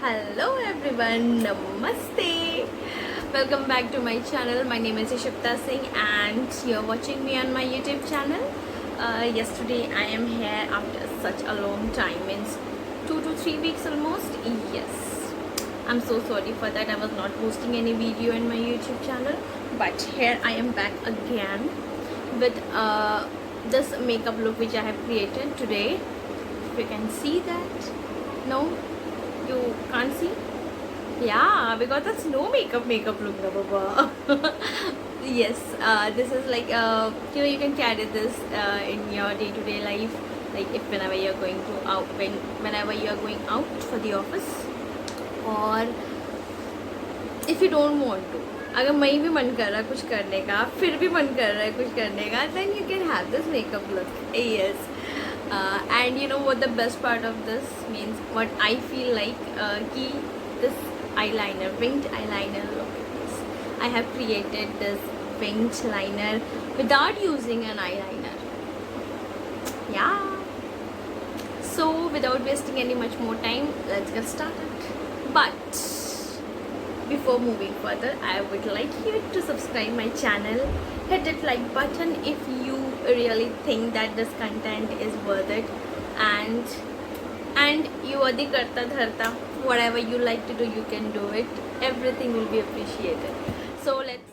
Hello everyone, namaste. Welcome back to my channel. My name is Ishipta Singh and you're watching me on my YouTube channel. Yesterday I am here after such a long time, means 2 to 3 weeks almost. Yes, I'm so sorry for that. I was not posting any video in my YouTube channel, but here I am back again with this makeup look which I have created today. If you can see that. No, you can't see? Yeah, because that's no makeup look na baba. Yes, this is like you can carry this in your day-to-day life, like if whenever you're going to out whenever you're going out for the office, or if you don't want to, अगर मैं भी मन कर रहा है कुछ करने का, फिर भी मन कर रहा है कुछ करने का, then you can have this makeup look. Yes. And you know what the best part of this means, what I feel like ki this eyeliner, winged eyeliner, look at this. I have created this winged liner without using an eyeliner. Yeah. So without wasting any much more time, let's get started. But before moving further, I would like you to subscribe my channel, hit that like button if you really think that this content is worth it, and you are the karta dharta. Whatever you like to do, you can do it. Everything will be appreciated. So let's